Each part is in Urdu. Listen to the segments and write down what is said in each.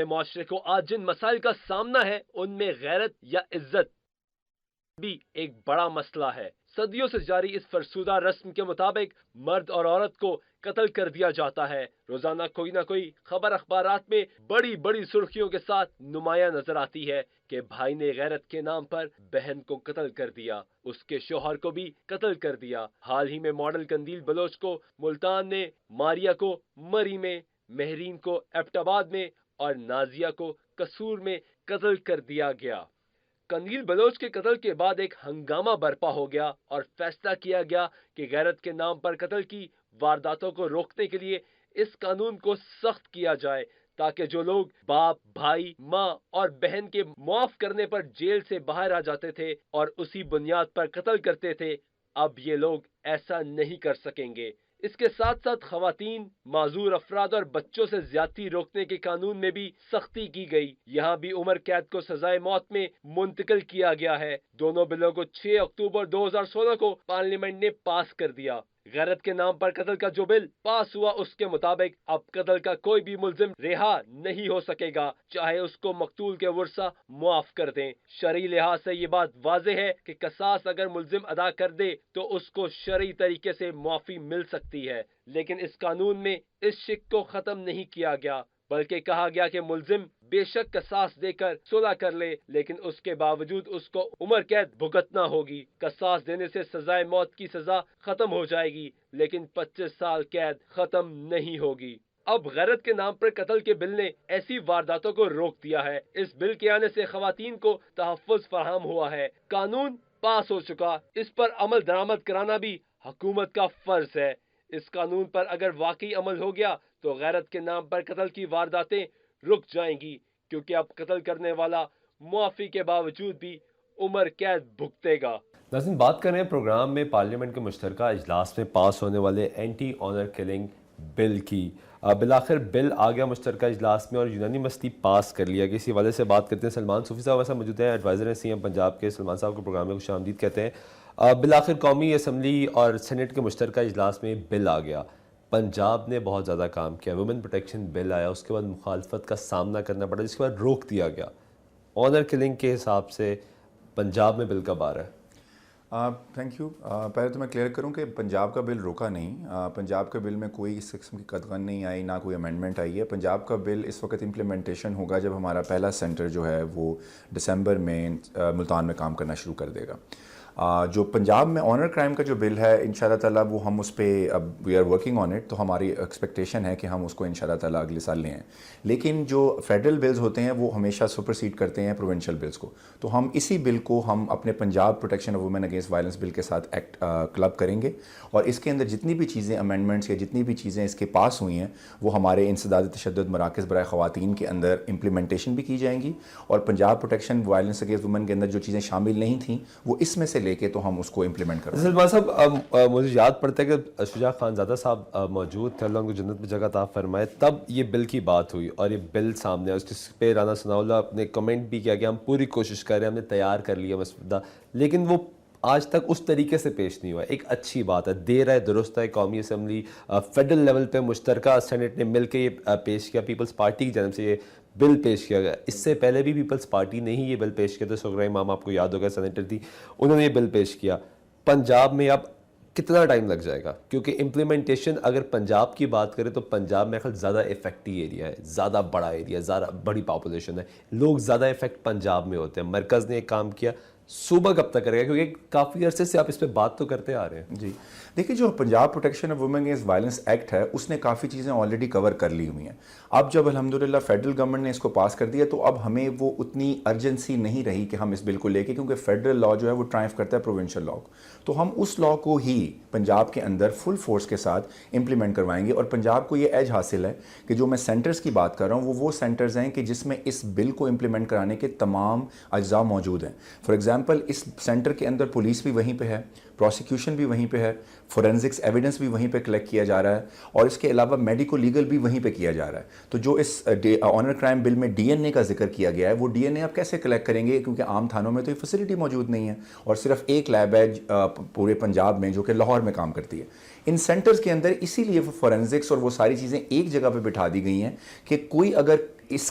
ہمارے معاشرے کو آج جن مسائل کا سامنا ہے ان میں غیرت یا عزت بھی ایک بڑا مسئلہ ہے۔ صدیوں سے جاری اس فرسودہ رسم کے مطابق مرد اور عورت کو قتل کر دیا جاتا ہے۔ روزانہ کوئی نہ کوئی خبر اخبارات میں بڑی بڑی سرخیوں کے ساتھ نمایاں نظر آتی ہے کہ بھائی نے غیرت کے نام پر بہن کو قتل کر دیا، اس کے شوہر کو بھی قتل کر دیا۔ حال ہی میں ماڈل قندیل بلوچ کو ملتان میں، ماریہ کو مری میں، مہرین کو ایبٹ آباد میں اور نازیہ کو قصور میں قتل کر دیا گیا۔ قندیل بلوچ کے قتل کے بعد ایک ہنگامہ برپا ہو گیا اور فیصلہ کیا گیا کہ غیرت کے نام پر قتل کی وارداتوں کو روکنے کے لیے اس قانون کو سخت کیا جائے تاکہ جو لوگ باپ، بھائی، ماں اور بہن کے معاف کرنے پر جیل سے باہر آ جاتے تھے اور اسی بنیاد پر قتل کرتے تھے، اب یہ لوگ ایسا نہیں کر سکیں گے۔ اس کے ساتھ ساتھ خواتین، معذور افراد اور بچوں سے زیادتی روکنے کے قانون میں بھی سختی کی گئی۔ یہاں بھی عمر قید کو سزائے موت میں منتقل کیا گیا ہے۔ دونوں بلوں کو 6 اکتوبر 2016 کو پارلیمنٹ نے پاس کر دیا۔ غیرت کے نام پر قتل کا جو بل پاس ہوا اس کے مطابق اب قتل کا کوئی بھی ملزم رہا نہیں ہو سکے گا، چاہے اس کو مقتول کے ورثہ معاف کر دیں۔ شرعی لحاظ سے یہ بات واضح ہے کہ قصاص اگر ملزم ادا کر دے تو اس کو شرعی طریقے سے معافی مل سکتی ہے، لیکن اس قانون میں اس شک کو ختم نہیں کیا گیا، بلکہ کہا گیا کہ ملزم بے شک قصاص دے کر صلح کر لے، لیکن اس کے باوجود اس کو عمر قید بھگتنا ہوگی۔ قصاص دینے سے سزائے موت کی سزا ختم ہو جائے گی، لیکن 25 سال قید ختم نہیں ہوگی۔ اب غیرت کے نام پر قتل کے بل نے ایسی وارداتوں کو روک دیا ہے۔ اس بل کے آنے سے خواتین کو تحفظ فراہم ہوا ہے۔ قانون پاس ہو چکا، اس پر عمل درآمد کرانا بھی حکومت کا فرض ہے۔ اس قانون پر اگر واقعی عمل ہو گیا تو غیرت کے نام پر قتل کی وارداتیں رک جائیں گی، کیونکہ اب قتل کرنے والا معافی کے باوجود بھی عمر قید بھگتے گا۔ ناظرین، بات کر رہے ہیں پروگرام میں پارلیمنٹ کے مشترکہ اجلاس میں پاس ہونے والے اینٹی آنر کلنگ بل کی۔ بالآخر بل آ گیا مشترکہ اجلاس میں اور یونانیمسلی پاس کر لیا گیا۔ اسی حوالے سے بات کرتے ہیں۔ سلمان صوفی صاحب ایسا موجود ہیں، ایڈوائزر ہیں سی ایم پنجاب کے۔ سلمان صاحب کو پروگرام میں خوش آمدید کہتے ہیں۔ بالآخر قومی اسمبلی اور سینٹ کے مشترکہ اجلاس میں بل آ گیا۔ پنجاب نے بہت زیادہ کام کیا، وومن پروٹیکشن بل آیا، اس کے بعد مخالفت کا سامنا کرنا پڑا، جس کے بعد روک دیا گیا۔ آنر کلنگ کے حساب سے پنجاب میں بل کب آ رہا ہے؟ Thank you. پہلے تو میں کلیئر کروں کہ پنجاب کا بل روکا نہیں۔ پنجاب کے بل میں کوئی اس قسم کی قدغن نہیں آئی، نہ کوئی امینڈمنٹ آئی ہے۔ پنجاب کا بل اس وقت امپلیمنٹیشن ہوگا جب ہمارا پہلا سینٹر جو ہے وہ دسمبر میں ملتان میں کام کرنا شروع کر دے گا۔ جو پنجاب میں آنر کرائم کا جو بل ہے انشاءاللہ تعالیٰ وہ ہم اس پہ اب we are working on it, تو ہماری ایکسپیکٹیشن ہے کہ ہم اس کو انشاءاللہ تعالیٰ اگلے سال لیں۔ لیکن جو فیڈرل بلز ہوتے ہیں وہ ہمیشہ سپرسیڈ کرتے ہیں پروونشل بلز کو، تو ہم اسی بل کو ہم اپنے Punjab protection of women against violence bill کے ساتھ ایکٹ کلب کریں گے، اور اس کے اندر جتنی بھی چیزیں امینڈمنٹس یا جتنی بھی چیزیں اس کے پاس ہوئی ہیں وہ ہمارے انسداد تشدد مراکز برائے خواتین کے اندر امپلیمنٹیشن بھی کی جائیں گی، اور Punjab protection violence against women کے اندر جو چیزیں شامل نہیں تھیں وہ اس میں سے لے کے تو ہم اس کو امپلیمنٹ کریں۔ سلمان صاحب، مجھے یاد پڑتا ہے کہ شجاع خانزادہ صاحب موجود تھے، اللہ ان کو جنت میں جگہ عطا فرمائے، تب یہ بل کی بات ہوئی اور یہ بل سامنے آیا۔ اس پہ رانا ثناء اللہ نے کمنٹ بھی کیا کہ ہم پوری کوشش کر رہے ہیں، ہم نے تیار کر لیا مسودہ، لیکن وہ آج تک اس طریقے سے پیش نہیں ہوا۔ ایک اچھی بات ہے، دیر ہے درست ہے، قومی اسمبلی فیڈرل لیول پہ مشترکہ سینٹ نے مل کے یہ پیش کیا، پیپلز پارٹی کی جانب سے یہ بل پیش کیا گیا۔ اس سے پہلے بھی پیپلز پارٹی نے ہی یہ بل پیش کیا تھا، سغرا امام آپ کو یاد ہوگا سینیٹر تھی، انہوں نے یہ بل پیش کیا۔ پنجاب میں اب کتنا ٹائم لگ جائے گا؟ کیونکہ امپلیمنٹیشن اگر پنجاب کی بات کریں تو پنجاب میں خیال زیادہ افیکٹی ایریا ہے، زیادہ بڑا ایریا، زیادہ بڑی پاپولیشن ہے، لوگ زیادہ افیکٹ پنجاب میں ہوتے ہیں۔ مرکز نے ایک کام کیا، صوبہ کب تک کرے گا؟ کیونکہ کافی عرصے سے آپ اس پہ بات تو کرتے آ رہے ہیں۔ جی دیکھیے، جو Punjab protection of women against violence act ہے اس نے کافی چیزیں آلریڈی کور کر لی ہوئی ہیں۔ اب جب الحمدللہ فیڈرل گورنمنٹ نے اس کو پاس کر دیا تو اب ہمیں وہ اتنی ارجنسی نہیں رہی کہ ہم اس بل کو لے کے، کیونکہ فیڈرل لا جو ہے وہ ٹرائمف کرتا ہے پروونشل لا کو، تو ہم اس لا کو ہی پنجاب کے اندر فل فورس کے ساتھ امپلیمنٹ کروائیں گے۔ اور پنجاب کو یہ ایج حاصل ہے کہ جو میں سینٹرز کی بات کر رہا ہوں وہ سینٹرز ہیں کہ جس میں اس بل کو امپلیمنٹ کرانے کے تمام اجزاء موجود ہیں۔ فار ایگزامپل اس سینٹر کے اندر پولیس بھی وہیں پہ ہے، پروسیکیوشن بھی وہیں پہ ہے، فورینزکس ایویڈنس بھی وہیں پہ کلیکٹ کیا جا رہا ہے، اور اس کے علاوہ میڈیکو لیگل بھی وہیں پہ کیا جا رہا ہے۔ تو جو اس آنر کرائم بل میں ڈی این اے کا ذکر کیا گیا ہے، وہ ڈی این اے آپ کیسے کلیکٹ کریں گے؟ کیونکہ عام تھانوں میں تو یہ فیسلٹی موجود نہیں ہے، اور صرف ایک لیب ہے پورے پنجاب میں جو کہ لاہور میں کام کرتی ہے۔ ان سینٹرز کے اندر اسی لیے فورینزکس اور وہ ساری چیزیں ایک جگہ پہ بٹھا دی گئی ہیں کہ کوئی اگر اس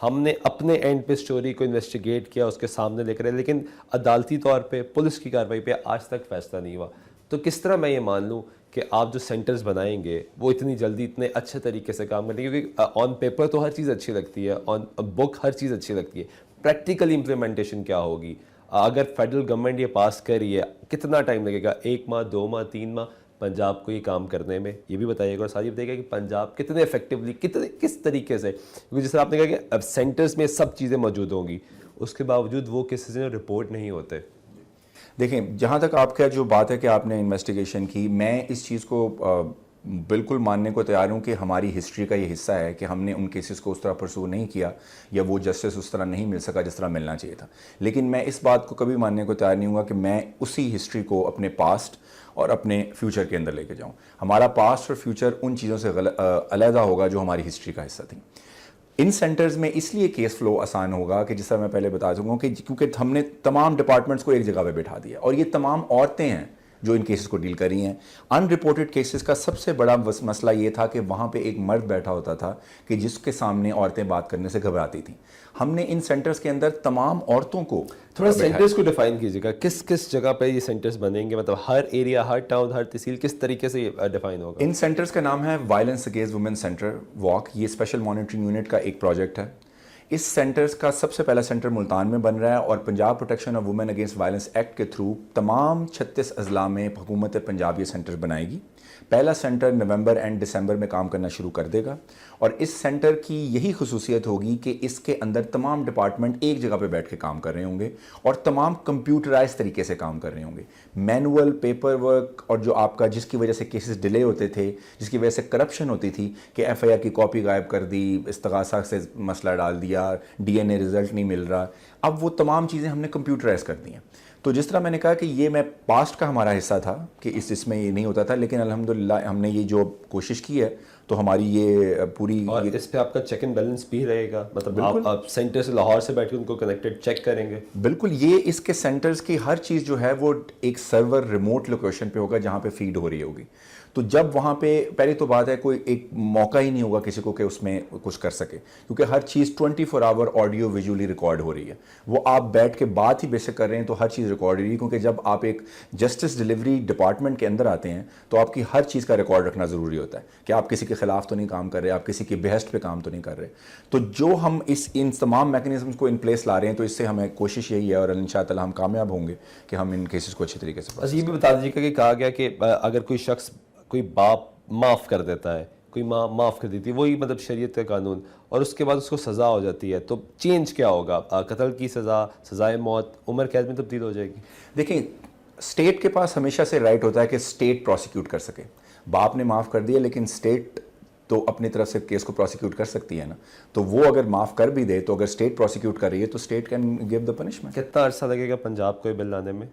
ہم نے اپنے اینڈ پہ اسٹوری کو انویسٹیگیٹ کیا, اس کے سامنے لے کر, لیکن عدالتی طور پہ پولیس کی کارروائی پہ آج تک فیصلہ نہیں ہوا. تو کس طرح میں یہ مان لوں کہ آپ جو سینٹرز بنائیں گے وہ اتنی جلدی اتنے اچھے طریقے سے کام کریں گے؟ کیونکہ آن پیپر تو ہر چیز اچھی لگتی ہے, آن بک ہر چیز اچھی لگتی ہے, پریکٹیکل امپلیمنٹیشن کیا ہوگی؟ اگر فیڈرل گورنمنٹ یہ پاس کر رہی ہے, کتنا ٹائم لگے گا؟ 1 ماہ, 2 ماہ, 3 ماہ پنجاب کو یہ کام کرنے میں؟ یہ بھی بتائیے گا. اور ساتھ یہ بتائیے گا کہ پنجاب کتنے افیکٹولی, کس طریقے سے, کیونکہ جس طرح آپ نے کہا کہ اب سینٹرز میں سب چیزیں موجود ہوں گی, اس کے باوجود وہ کیسز ہیں رپورٹ نہیں ہوتے. دیکھیں, جہاں تک آپ کا جو بات ہے کہ آپ نے انویسٹیگیشن کی, میں اس چیز کو بالکل ماننے کو تیار ہوں کہ ہماری ہسٹری کا یہ حصہ ہے کہ ہم نے ان کیسز کو اس طرح پرسو نہیں کیا یا وہ جسٹس اس طرح نہیں مل سکا جس طرح ملنا چاہیے تھا. لیکن میں اس بات کو کبھی ماننے کو تیار نہیں ہوں گا کہ میں اسی ہسٹری کو اپنے پاسٹ اور اپنے فیوچر کے اندر لے کے جاؤں. ہمارا پاسٹ اور فیوچر ان چیزوں سے علیحدہ ہوگا جو ہماری ہسٹری کا حصہ تھیں. ان سینٹرز میں اس لیے کیس فلو آسان ہوگا کہ جس طرح میں پہلے بتا چکا ہوں کہ کیونکہ ہم نے تمام ڈپارٹمنٹس کو ایک جگہ پہ بٹھا دیا, اور یہ تمام عورتیں ہیں جو ان کیسز کو ڈیل کر رہی ہیں. ان رپورٹڈ کیسز کا سب سے بڑا مسئلہ یہ تھا کہ وہاں پہ ایک مرد بیٹھا ہوتا تھا کہ جس کے سامنے عورتیں بات کرنے سے گھبراتی تھیں. ہم نے ان سینٹرز کے اندر تمام عورتوں کو تھوڑا سینٹرز کو ڈیفائن کیجیے گا, کس جگہ پہ یہ سینٹرز بنیں گے, مطلب ہر ایریا, ہر ٹاؤن, ہر تحصیل, کس طریقے سے یہ ڈیفائن ہوگا؟ ان سینٹرز کا نام ہے وائلنس اگینسٹ وومن سینٹر واک. یہ اسپیشل مانیٹرنگ یونٹ کا ایک پروجیکٹ ہے. اس سینٹرز کا سب سے پہلا سینٹر ملتان میں بن رہا ہے, اور Punjab protection of women against violence act کے تھرو تمام 36 اضلاع میں حکومت پنجاب یہ سینٹر بنائے گی. پہلا سینٹر نومبر اینڈ دسمبر میں کام کرنا شروع کر دے گا, اور اس سینٹر کی یہی خصوصیت ہوگی کہ اس کے اندر تمام ڈپارٹمنٹ ایک جگہ پہ بیٹھ کے کام کر رہے ہوں گے, اور تمام کمپیوٹرائز طریقے سے کام کر رہے ہوں گے. مینول پیپر ورک, اور جو آپ کا جس کی وجہ سے کیسز ڈیلے ہوتے تھے, جس کی وجہ سے کرپشن ہوتی تھی کہ ایف آئی آر کی کاپی غائب کر دی, استغاثہ سے مسئلہ ڈال دیا, ڈی این اے رزلٹ نہیں مل رہا, اب وہ تمام چیزیں ہم نے کمپیوٹرائز کر دی ہیں. تو جس طرح میں نے کہا کہ یہ میں پاسٹ کا ہمارا حصہ تھا کہ اس میں یہ نہیں ہوتا تھا, لیکن الحمدللہ ہم نے یہ جو کوشش کی ہے تو ہماری یہ پوری, اور اس پہ آپ کا چیک اینڈ بیلنس بھی رہے گا, مطلب آپ سینٹر سے لاہور سے بیٹھ کے ان کو کنیکٹڈ چیک کریں گے؟ بالکل. یہ اس کے سینٹرز کی ہر چیز جو ہے وہ ایک سرور ریموٹ لوکیشن پہ ہوگا جہاں پہ فیڈ ہو رہی ہوگی. تو جب وہاں پہ پہلی تو بات ہے کوئی ایک موقع ہی نہیں ہوگا کسی کو کہ اس میں کچھ کر سکے, کیونکہ ہر چیز 24 آور آڈیو ویژولی ریکارڈ ہو رہی ہے. وہ آپ بیٹھ کے بات ہی بیسک کر رہے ہیں تو ہر چیز ریکارڈ ہو رہی ہے, کیونکہ جب آپ ایک جسٹس ڈلیوری ڈپارٹمنٹ کے اندر آتے ہیں تو آپ کی ہر چیز کا ریکارڈ رکھنا ضروری ہوتا ہے کہ آپ کسی کے خلاف تو نہیں کام کر رہے, آپ کسی کی بہشت پہ کام تو نہیں کر رہے. تو جو ہم ان تمام میکنزمز کو ان پلیس لا رہے ہیں, تو اس سے ہمیں کوشش یہی ہے, اور انشاءاللہ ہم کامیاب ہوں گے کہ ہم ان کیسز کو اچھی طریقے سے. بس یہ بھی بتا دیجیے گا کہ کہا گیا کہ اگر کوئی شخص, کوئی باپ معاف کر دیتا ہے, کوئی ماں معاف کر دیتی ہے, وہی مطلب شریعت کا قانون, اور اس کے بعد اس کو سزا ہو جاتی ہے, تو چینج کیا ہوگا؟ قتل کی سزا, سزائے موت, عمر قید میں تبدیل ہو جائے گی؟ دیکھیں, اسٹیٹ کے پاس ہمیشہ سے رائٹ ہوتا ہے کہ اسٹیٹ پروسیکیوٹ کر سکے. باپ نے معاف کر دیا, لیکن اسٹیٹ تو اپنی طرف سے کیس کو پروسیکیوٹ کر سکتی ہے نا. تو وہ اگر معاف کر بھی دے تو اگر اسٹیٹ پروسیکیوٹ کر رہی ہے تو state can give the punishment. کتنا عرصہ لگے گا پنجاب کو یہ بل لانے میں؟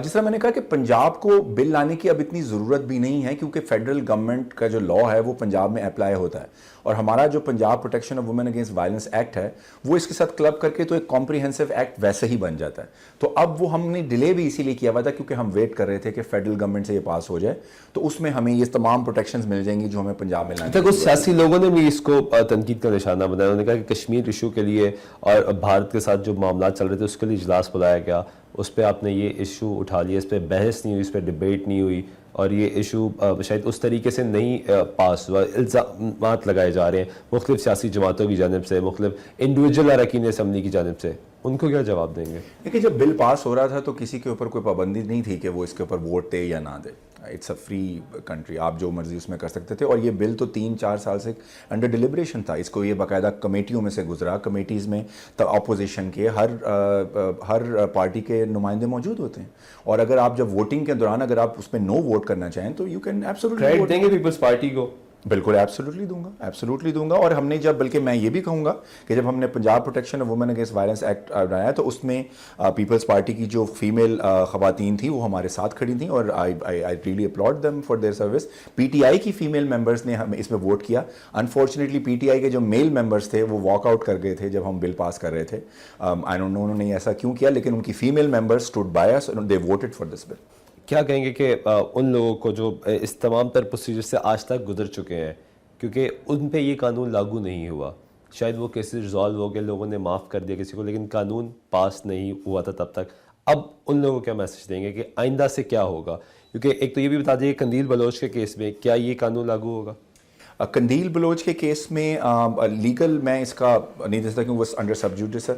جس طرح میں نے کہا کہ پنجاب کو بل لانے کی اب اتنی ضرورت بھی نہیں ہے, کیونکہ فیڈرل گورنمنٹ کا جو لا ہے وہ پنجاب میں اپلائی ہوتا ہے, اور ہمارا جو Punjab protection of women against violence act ہے وہ اس کے ساتھ کلب کر کے تو ایک کمپریہنسو ایکٹ ویسے ہی بن جاتا ہے. تو اب وہ ہم نے ڈیلے بھی اسی لیے کیا ہوا تھا کیونکہ ہم ویٹ کر رہے تھے کہ فیڈرل گورنمنٹ سے یہ پاس ہو جائے, تو اس میں ہمیں یہ تمام پروٹیکشنز مل جائیں گی جو ہمیں پنجاب میں لانے. کچھ سیاسی لوگوں نے بھی اس کو تنقید کا نشانہ بنایا, انہوں نے کہا کہ کشمیر ایشو کے لیے اور بھارت کے ساتھ جو معاملات چل رہے تھے اس کے لیے اجلاس بلایا گیا, اس پہ آپ نے یہ ایشو اٹھا لیا, اس پہ بحث نہیں ہوئی, اس پہ ڈبیٹ نہیں ہوئی, اور یہ ایشو شاید اس طریقے سے نہیں پاس ہوا. الزامات لگائے جا رہے ہیں مختلف سیاسی جماعتوں کی جانب سے, مختلف انڈیویجول اراکین اسمبلی کی جانب سے, ان کو کیا جواب دیں گے؟ دیکھیے, جب بل پاس ہو رہا تھا تو کسی کے اوپر کوئی پابندی نہیں تھی کہ وہ اس کے اوپر ووٹ دے یا نہ دے. اٹس اے فری کنٹری, آپ جو مرضی اس میں کر سکتے تھے, اور یہ بل تو 3-4 سال سے انڈر ڈیلیبریشن تھا. اس کو یہ باقاعدہ کمیٹیوں میں سے گزرا, کمیٹیز میں اپوزیشن کے ہر پارٹی کے نمائندے موجود ہوتے ہیں, اور اگر آپ جب ووٹنگ کے دوران اگر آپ اس میں نو ووٹ کرنا چاہیں تو یو کین ایبسولوٹلی دیں گے پیپلز پارٹی کو. بالکل ایبسولوٹلی دوں گا. اور ہم نے جب, بلکہ میں یہ بھی کہوں گا کہ جب ہم نے Punjab protection of women against violence act بنایا تو اس میں پیپلز پارٹی کی جو فیمیل خواتین تھیں وہ ہمارے ساتھ کھڑی تھیں, اور I really applaud them for their service. P T I کی فیمیل ممبرس نے ہمیں اس میں ووٹ کیا. انفارچونیٹلی پی ٹی آئی کے جو میل ممبرس تھے وہ واک آؤٹ کر گئے تھے جب ہم بل پاس کر رہے تھے. آئی ڈونٹ نو انہوں نے ایسا کیوں کیا, لیکن ان کی female members stood by us, they voted for this bill. کیا کہیں گے کہ ان لوگوں کو جو اس تمام تر پروسیجر سے آج تک گزر چکے ہیں, کیونکہ ان پہ یہ قانون لاگو نہیں ہوا, شاید وہ کیسز ریزالو ہو گئے, لوگوں نے معاف کر دیا کسی کو, لیکن قانون پاس نہیں ہوا تھا تب تک. اب ان لوگوں کو کیا میسج دیں گے کہ آئندہ سے کیا ہوگا؟ کیونکہ ایک تو یہ بھی بتا دیجیے قندیل بلوچ کے کیس میں کیا یہ قانون لاگو ہوگا؟ قندیل بلوچ کے کیس میں لیگل میں اس کا نہیں دے سکتا کیوں وہ انڈر سب جوڈس ہے,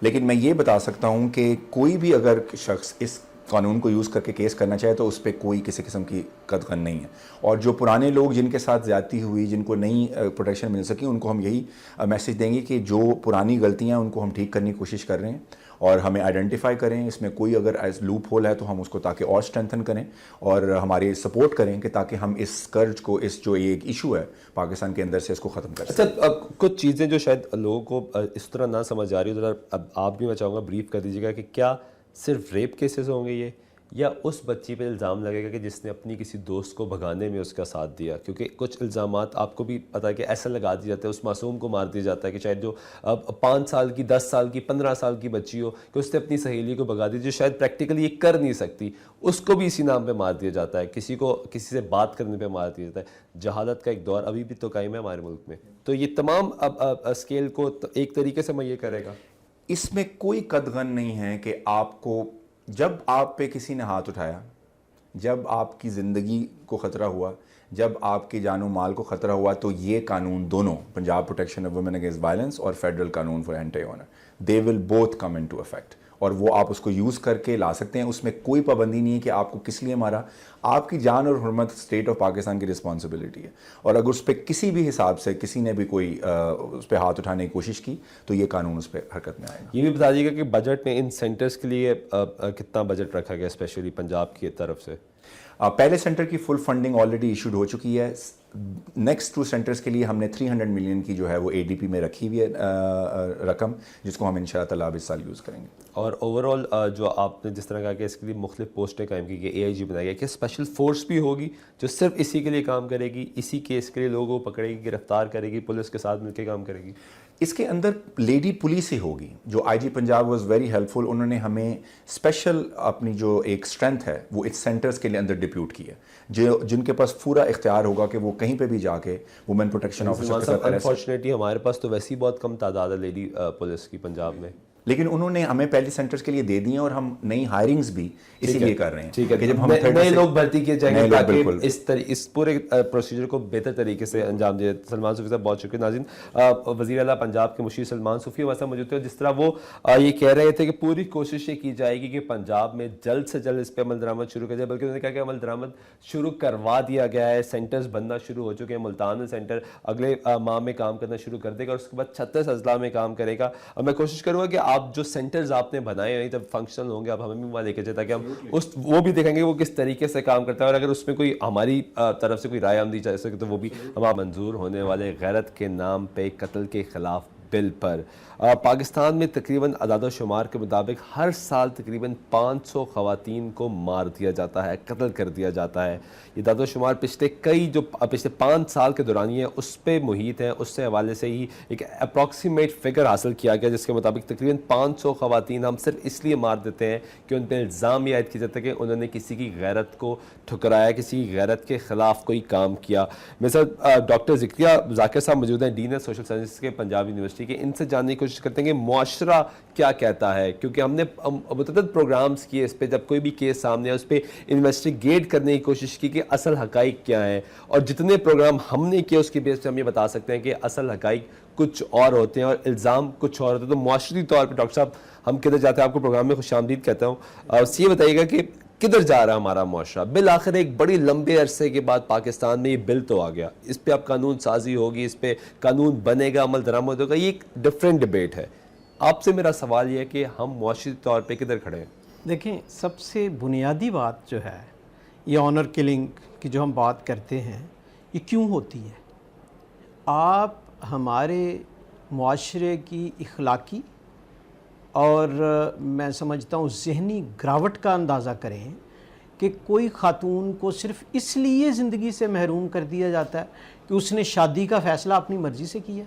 لیکن میں یہ بتا سکتا ہوں کہ کوئی بھی اگر شخص اس قانون کو یوز کر کے کیس کرنا چاہے تو اس پہ کوئی کسی قسم کی قدغن نہیں ہے. اور جو پرانے لوگ جن کے ساتھ زیادتی ہوئی, جن کو نہیں پروٹیکشن مل سکی, ان کو ہم یہی میسج دیں گے کہ جو پرانی غلطیاں ان کو ہم ٹھیک کرنے کی کوشش کر رہے ہیں اور ہمیں آئیڈینٹیفائی کریں, اس میں کوئی اگر لوپ ہول ہے تو ہم اس کو تاکہ اور اسٹرینتھن کریں اور ہماری سپورٹ کریں کہ تاکہ ہم اس قرض کو, اس جو ایک ایشو ہے پاکستان کے اندر سے, اس کو ختم کر سکیں. اچھا, کچھ چیزیں جو شاید لوگوں کو اس طرح نہ سمجھ آ رہی ہو, ذرا اب آپ بھی میں چاہوں گا بریف کر دیجیے گا کہ کیا صرف ریپ کیسز ہوں گے یہ, یا اس بچی پہ الزام لگے گا کہ جس نے اپنی کسی دوست کو بھگانے میں اس کا ساتھ دیا؟ کیونکہ کچھ الزامات آپ کو بھی پتہ ہے کہ ایسا لگا دیا جاتا ہے, اس معصوم کو مار دیا جاتا ہے کہ شاید جو 5 سال کی, 10 سال کی, 15 سال کی بچی ہو کہ اس نے اپنی سہیلی کو بھگا دی جو شاید پریکٹیکلی یہ کر نہیں سکتی, اس کو بھی اسی نام پہ مار دیا جاتا ہے, کسی کو کسی سے بات کرنے پہ مار دیا جاتا ہے. جہالت کا ایک دور ابھی بھی تو قائم ہے ہمارے ملک میں, تو یہ تمام اسکیل کو ایک طریقے سے مہیا کرے گا. اس میں کوئی قدغن نہیں ہے کہ آپ کو جب آپ پہ کسی نے ہاتھ اٹھایا, جب آپ کی زندگی کو خطرہ ہوا, جب آپ کی جان و مال کو خطرہ ہوا, تو یہ قانون دونوں, Punjab protection of women against violence اور فیڈرل قانون for anti honour, they will both come into effect, اور وہ آپ اس کو یوز کر کے لا سکتے ہیں. اس میں کوئی پابندی نہیں ہے کہ آپ کو کس لیے مارا. آپ کی جان اور حرمت اسٹیٹ آف پاکستان کی رسپانسبلٹی ہے, اور اگر اس پہ کسی بھی حساب سے کسی نے بھی کوئی اس پہ ہاتھ اٹھانے کی کوشش کی تو یہ قانون اس پہ حرکت میں آئے گا. یہ بھی بتا دیجیے گا کہ بجٹ میں ان سینٹرز کے لیے کتنا بجٹ رکھا گیا اسپیشلی پنجاب کی طرف سے؟ پہلے سینٹر کی فل فنڈنگ آلریڈی ایشوڈ ہو چکی ہے. نیکسٹ 2 سینٹرز کے لیے ہم نے 300 ملین کی جو ہے وہ ADP میں رکھی ہوئی ہے رقم, جس کو ہم انشاءاللہ تعالیٰ اب اس سال یوز کریں گے. اور اوور آل جو آپ نے جس طرح کہا کہ اس کے لیے مختلف پوسٹیں قائم کی گئی, AIG بنایا گیا, کہ اسپیشل فورس بھی ہوگی جو صرف اسی کے لیے کام کرے گی, اسی کیس کے لیے لوگوں کو پکڑے گی, گرفتار کرے گی, پولیس کے ساتھ مل کے کام کرے گی. اس کے اندر لیڈی پولیس ہی ہوگی. جو IG Punjab was very helpful, انہوں نے ہمیں اسپیشل اپنی جو ایک اسٹرینتھ ہے وہ اس سینٹرز کے لیے اندر ڈپیوٹ کی ہے, جن کے پاس پورا اختیار ہوگا کہ وہ کہیں پہ بھی جا کے وومن پروٹیکشن آفیسر کے ساتھ. انفارچونیٹلی ہمارے پاس تو ویسے ہی بہت کم تعداد ہے لیڈی پولیس کی پنجاب میں, لیکن انہوں نے ہمیں پہلے سینٹرز کے لیے دے دی ہیں, اور ہم نئی ہائرنگز بھی اسی لیے کر رہے ہیں. ٹھیک ہے, کہ جب ہم نئے لوگ بھرتی کیے جائیں گے تاکہ اس پورے پروسیجر کو بہتر طریقے سے انجام دے. سلمان صوفی صاحب بہت شکریہ. ناظرین, وزیر اعلیٰ پنجاب کے مشیر سلمان صوفی ہمارے ساتھ موجود تھے, جس طرح وہ یہ کہہ رہے تھے کہ پوری کوشش یہ کی جائے گی کہ پنجاب میں جلد سے جلد اس پہ عمل درآمد شروع کیا جائے, بلکہ انہوں نے کہا کہ عمل درآمد شروع کروا دیا گیا ہے, سینٹرز بننا شروع ہو چکے ہیں. ملتان میں سینٹر اگلے ماہ میں کام کرنا شروع کر دے گا, اور اس کے بعد 36 اضلاع میں کام کرے گا. اور میں کوشش کروں گا کہ آپ جو سینٹرز آپ نے بنائے ہیں جب فنکشنل ہوں گے آپ ہمیں بھی وہاں لے کے جائیں تاکہ ہم وہ بھی دیکھیں گے وہ کس طریقے سے کام کرتا ہے, اور اگر اس میں کوئی ہماری طرف سے کوئی رائے ہم دی جا سکے تو وہ بھی ہمارا منظور ہونے والے غیرت کے نام پہ قتل کے خلاف بل پر. پاکستان میں تقریباً اعداد و شمار کے مطابق ہر سال تقریباً 500 خواتین کو مار دیا جاتا ہے, قتل کر دیا جاتا ہے. یہ اعداد و شمار پچھلے 5 سال کے دوران ہے اس پہ محیط ہے, اس سے حوالے سے ہی ایک اپروکسیمیٹ فگر حاصل کیا گیا جس کے مطابق تقریباً 500 خواتین ہم صرف اس لیے مار دیتے ہیں کہ ان پہ الزام یہ عائد کیا جاتا ہے کہ انہوں نے کسی کی غیرت کو ٹھکرایا, کسی کی غیرت کے خلاف کوئی کام کیا. میرے ساتھ ڈاکٹر ذکریہ ذاکر صاحب موجود ہیں, ڈین ہے سوشل سائنسز کے پنجاب یونیورسٹی کے. ان سے جاننے کی کوشش کرتے ہیں کہ معاشرہ کیا کہتا ہے, کیونکہ ہم نے متعدد پروگرامز کیے اس پہ, جب کوئی بھی کیس سامنے آیا اس پہ انویسٹیگیٹ کرنے کی کوشش کی کہ اصل حقائق کیا ہیں, اور جتنے پروگرام ہم نے کیے اس کی بیس پہ ہم یہ بتا سکتے ہیں کہ اصل حقائق کچھ اور ہوتے ہیں اور الزام کچھ اور ہوتے ہیں. تو معاشرتی طور پہ ڈاکٹر صاحب ہم کدھر جاتے ہیں, آپ کو پروگرام میں خوش آمدید کہتا ہوں. یہ بتائیے گا کہ کدھر جا رہا ہے ہمارا معاشرہ؟ بالآخر ایک بڑی لمبے عرصے کے بعد پاکستان میں یہ بل تو آ گیا, اس پہ اب قانون سازی ہوگی, اس پہ قانون بنے گا, عمل درآمد ہوگا, یہ ایک ڈفرینٹ ڈبیٹ ہے. آپ سے میرا سوال یہ ہے کہ ہم معاشرتی طور پہ کدھر کھڑے ہیں؟ دیکھیں, سب سے بنیادی بات جو ہے یہ آنر کلنگ کی جو ہم بات کرتے ہیں یہ کیوں ہوتی ہے. آپ ہمارے معاشرے کی اخلاقی اور میں سمجھتا ہوں ذہنی گراوٹ کا اندازہ کریں کہ کوئی خاتون کو صرف اس لیے زندگی سے محروم کر دیا جاتا ہے کہ اس نے شادی کا فیصلہ اپنی مرضی سے کیا,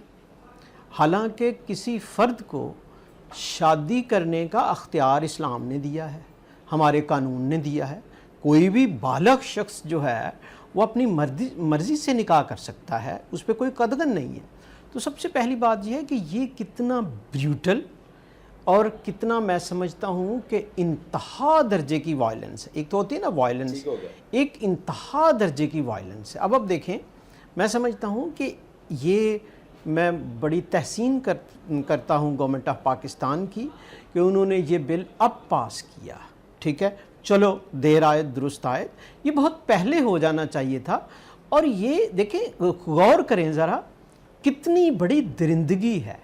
حالانکہ کسی فرد کو شادی کرنے کا اختیار اسلام نے دیا ہے, ہمارے قانون نے دیا ہے. کوئی بھی بالغ شخص جو ہے وہ اپنی مرضی سے نکاح کر سکتا ہے, اس پہ کوئی قدغن نہیں ہے. تو تو سب سے پہلی بات یہ ہے کہ یہ کتنا بریوٹل اور کتنا میں سمجھتا ہوں کہ انتہا درجے کی وائلنس ہے. ایک تو ہوتی ہے نا وائلنس, ایک انتہا درجے کی وائلنس ہے. اب دیکھیں, میں سمجھتا ہوں کہ یہ میں بڑی تحسین کرتا ہوں گورنمنٹ آف پاکستان کی کہ انہوں نے یہ بل اب پاس کیا. ٹھیک ہے, چلو دیر آئے درست آئے, یہ بہت پہلے ہو جانا چاہیے تھا. اور یہ دیکھیں, غور کریں ذرا, کتنی بڑی درندگی ہے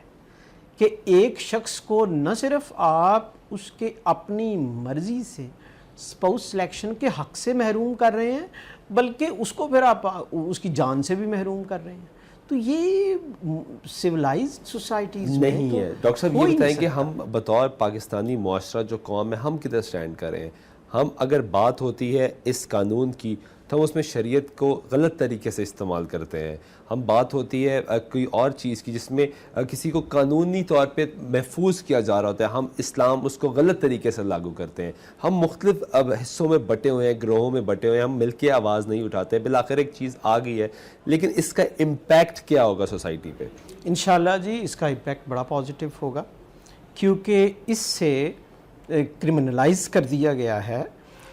کہ ایک شخص کو نہ صرف آپ اس کے اپنی مرضی سے اسپاؤس سلیکشن کے حق سے محروم کر رہے ہیں, بلکہ اس کو پھر آپ اس کی جان سے بھی محروم کر رہے ہیں. تو یہ سویلائزڈ سوسائٹیز میں نہیں ہے. ڈاکٹر صاحب یہ بتائیں کہ ہم بطور پاکستانی معاشرہ جو قوم ہے, ہم کدھر سٹینڈ کر رہے ہیں؟ ہم اگر بات ہوتی ہے اس قانون کی تو ہم اس میں شریعت کو غلط طریقے سے استعمال کرتے ہیں. ہم بات ہوتی ہے کوئی اور چیز کی جس میں کسی کو قانونی طور پہ محفوظ کیا جا رہا ہوتا ہے, ہم اسلام اس کو غلط طریقے سے لاگو کرتے ہیں. ہم مختلف حصوں میں بٹے ہوئے ہیں, گروہوں میں بٹے ہوئے ہیں, ہم مل کے آواز نہیں اٹھاتے. بالآخر ایک چیز آ گئی ہے, لیکن اس کا امپیکٹ کیا ہوگا سوسائٹی پہ؟ انشاءاللہ جی اس کا امپیکٹ بڑا پازیٹیو ہوگا, کیونکہ اس سے کرمنلائز کر دیا گیا ہے.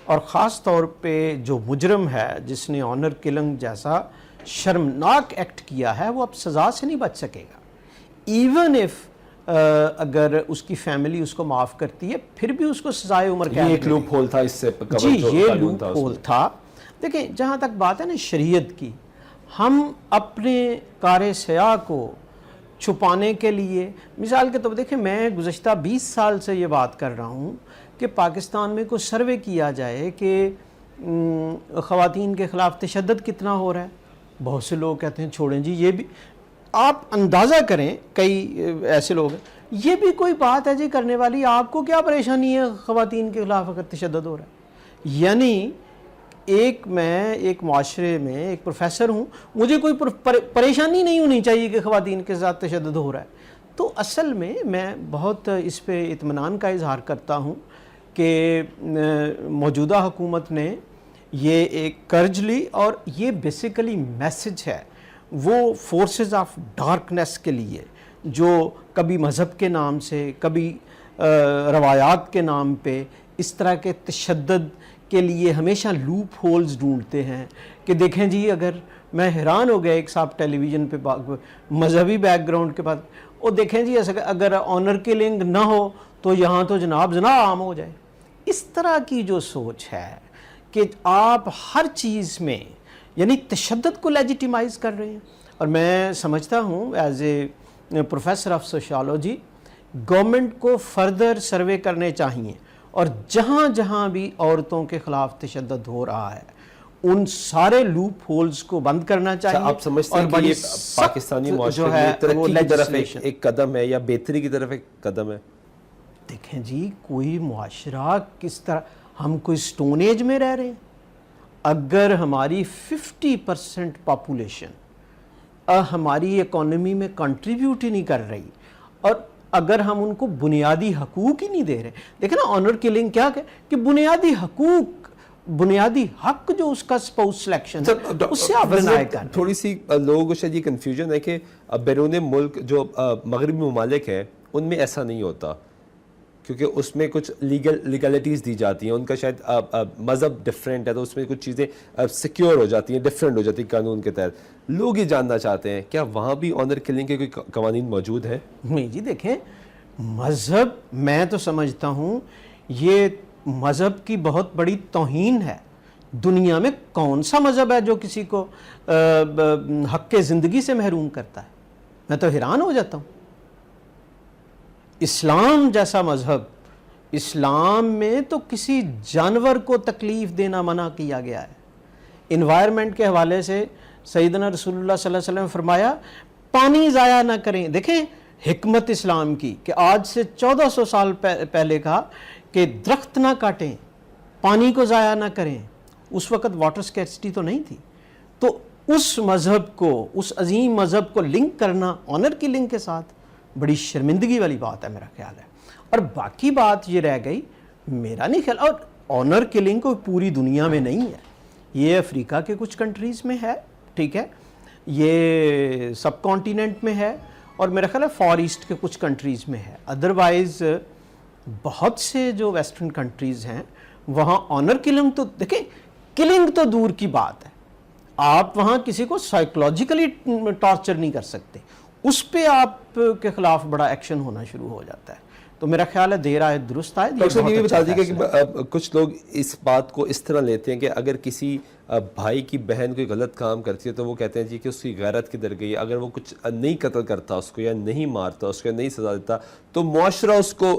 اور خاص طور پہ جو مجرم ہے جس نے آنر کلنگ جیسا شرمناک ایکٹ کیا ہے, وہ اب سزا سے نہیں بچ سکے گا. ایون اف اگر اس کی فیملی اس کو معاف کرتی ہے, پھر بھی اس کو سزائے عمر قید. یہ ایک لوپ ہول تھا اس سے قبل. جی یہ لوپ ہول تھا. دیکھیں جہاں تک بات ہے نا شریعت کی, ہم اپنے کار سیاہ کو چھپانے کے لیے, مثال کے طور پر دیکھیں, میں گزشتہ 20 سال سے یہ بات کر رہا ہوں کہ پاکستان میں کوئی سروے کیا جائے کہ خواتین کے خلاف تشدد کتنا ہو رہا ہے. بہت سے لوگ کہتے ہیں چھوڑیں جی, یہ بھی آپ اندازہ کریں, کئی ایسے لوگ ہیں, یہ بھی کوئی بات ہے جی کرنے والی, آپ کو کیا پریشانی ہے خواتین کے خلاف اگر تشدد ہو رہا ہے؟ یعنی میں ایک معاشرے میں ایک پروفیسر ہوں, مجھے کوئی پریشانی نہیں ہونی چاہیے کہ خواتین کے ساتھ تشدد ہو رہا ہے. تو اصل میں بہت اس پہ اطمینان کا اظہار کرتا ہوں کہ موجودہ حکومت نے یہ ایک کرج لی, اور یہ بیسیکلی میسج ہے وہ فورسز آف ڈارکنیس کے لیے جو کبھی مذہب کے نام سے, کبھی روایات کے نام پہ اس طرح کے تشدد کے لیے ہمیشہ لوپ ہولز ڈھونڈتے ہیں. کہ دیکھیں جی, اگر میں حیران ہو گیا, ایک صاحب ٹیلی ویژن پہ مذہبی بیک گراؤنڈ کے بعد, وہ دیکھیں جی اگر آنر کلنگ نہ ہو تو یہاں تو جناب زنا عام ہو جائے. اس طرح کی جو سوچ ہے کہ آپ ہر چیز میں یعنی تشدد کو لیجیٹیمائز کر رہے ہیں. اور میں سمجھتا ہوں as a professor of sociology, government کو فردر سروے کرنے چاہیے, اور جہاں جہاں بھی عورتوں کے خلاف تشدد ہو رہا ہے ان سارے لوپ ہولز کو بند کرنا چاہیے. آپ سمجھتے ہیں کہ یہ پاکستانی معاشرے میں ترقی کی طرف ایک قدم ہے یا بہتری کی طرف ایک قدم ہے؟ دیکھیں جی, کوئی معاشرہ کس طرح, ہم کوئی سٹون ایج میں رہ رہے ہیں. اگر ہماری 50% پاپولیشن ہماری اکانومی میں کنٹریبیوٹ ہی نہیں کر رہی, اور اگر ہم ان کو بنیادی حقوق ہی نہیں دے رہے. دیکھیں نا, آنر کلنگ کیا کہ بنیادی حقوق, بنیادی حق جو اس کا اسپاؤس سلیکشن ہے, اس سے آپ ڈینائی کر رہے ہیں. تھوڑی سی لوگوں کو شاید یہ کنفیوژن ہے کہ بیرون ملک جو مغربی ممالک ہیں ان میں ایسا نہیں ہوتا, کیونکہ اس میں کچھ لیگلٹیز دی جاتی ہیں, ان کا شاید مذہب ڈفرینٹ ہے, تو اس میں کچھ چیزیں سیکیور ہو جاتی ہیں, ڈفرینٹ ہو جاتی ہیں قانون کے تحت. لوگ یہ جاننا چاہتے ہیں کیا وہاں بھی آنر کلنگ کے کوئی قوانین موجود ہیں؟ نہیں جی, دیکھیں مذہب, میں تو سمجھتا ہوں یہ مذہب کی بہت بڑی توہین ہے. دنیا میں کون سا مذہب ہے جو کسی کو حق زندگی سے محروم کرتا ہے؟ میں تو حیران ہو جاتا ہوں. اسلام جیسا مذہب, اسلام میں تو کسی جانور کو تکلیف دینا منع کیا گیا ہے. انوائرمنٹ کے حوالے سے سیدنا رسول اللہ صلی اللہ علیہ وسلم نے فرمایا پانی ضائع نہ کریں. دیکھیں حکمت اسلام کی کہ آج سے 1400 سال پہلے کہا کہ درخت نہ کاٹیں, پانی کو ضائع نہ کریں. اس وقت واٹر سکیرسٹی تو نہیں تھی. تو اس مذہب کو, اس عظیم مذہب کو لنک کرنا آنر کلنگ کے ساتھ بڑی شرمندگی والی بات ہے میرا خیال ہے. اور باقی بات یہ رہ گئی, میرا نہیں خیال, اور آنر کلنگ کو پوری دنیا میں نہیں ہے, یہ افریقہ کے کچھ کنٹریز میں ہے, ٹھیک ہے, یہ سب کانٹیننٹ میں ہے اور میرا خیال ہے فار ایسٹ کے کچھ کنٹریز میں ہے. ادروائز بہت سے جو ویسٹرن کنٹریز ہیں وہاں آنر کلنگ تو دیکھیں, کلنگ تو دور کی بات ہے, آپ وہاں کسی کو سائیکولوجیکلی ٹارچر نہیں کر سکتے, اس پہ آپ کے خلاف بڑا ایکشن ہونا شروع ہو جاتا ہے. تو میرا خیال ہے دیر آئے درست آئے. ڈاکٹر صاحب یہ بھی بتا دیجیے کہ کچھ لوگ اس بات کو اس طرح لیتے ہیں کہ اگر کسی بھائی کی بہن کوئی غلط کام کرتی ہے تو وہ کہتے ہیں جی کہ اس کی غیرت کدھر گئی, اگر وہ کچھ نہیں قتل کرتا اس کو یا نہیں مارتا اس کو یا نہیں سزا دیتا تو معاشرہ اس کو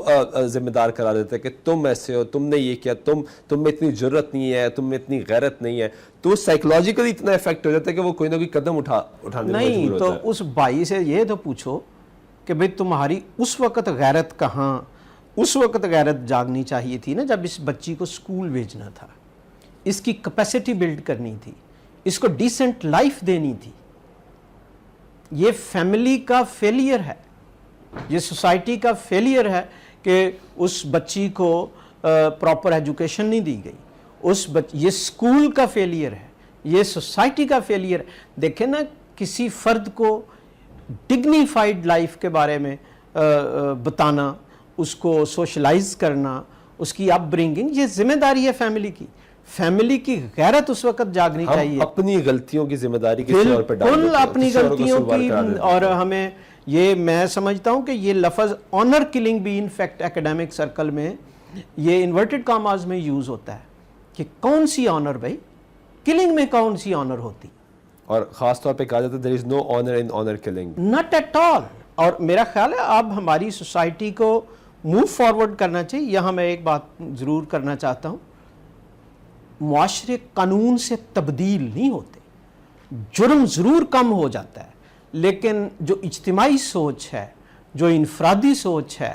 ذمہ دار قرار دیتا ہے کہ تم ایسے ہو, تم نے یہ کیا, تم میں اتنی جرت نہیں ہے, تم میں اتنی غیرت نہیں ہے. تو سائیکولوجیکلی اتنا افیکٹ ہو جاتا ہے کہ وہ کوئی نہ کوئی قدم اٹھانے نہیں. تو اس بھائی سے یہ تو پوچھو کہ بھئی تمہاری اس وقت غیرت کہاں, اس وقت غیرت جاگنی چاہیے تھی نا جب اس بچی کو سکول بھیجنا تھا, اس کی کیپیسٹی بلڈ کرنی تھی, اس کو ڈیسنٹ لائف دینی تھی. یہ فیملی کا فیلئر ہے, یہ سوسائٹی کا فیلئر ہے کہ اس بچی کو پراپر ایجوکیشن نہیں دی گئی, یہ سکول کا فیلئر ہے, یہ سوسائٹی کا فیلئر ہے. دیکھیں نا کسی فرد کو ڈگنیفائڈ لائف کے بارے میں بتانا, اس کو سوشلائز کرنا, اس کی اپ برنگنگ, یہ ذمہ داری ہے فیملی کی. فیملی کی غیرت اس وقت جاگنی چاہیے. اپنی غلطیوں کی ذمہ داری کسی اور پر ڈال دیتے ہیں, اپنی غلطیوں کی. اور ہمیں یہ میں سمجھتا ہوں کہ یہ لفظ آنر کلنگ بھی انفیکٹ ایکیڈیمک سرکل میں یہ انورٹڈ کاماز میں یوز ہوتا ہے کہ کون سی آنر بھائی, کلنگ میں کون سی آنر ہوتی, اور خاص طور پہ کہا جاتا ہے there is no honor in honor killing. not at all. اور میرا خیال ہے اب ہماری سوسائٹی کو موو فارورڈ کرنا چاہیے. یہاں میں ایک بات ضرور کرنا چاہتا ہوں, معاشرے قانون سے تبدیل نہیں ہوتے, جرم ضرور کم ہو جاتا ہے, لیکن جو اجتماعی سوچ ہے, جو انفرادی سوچ ہے,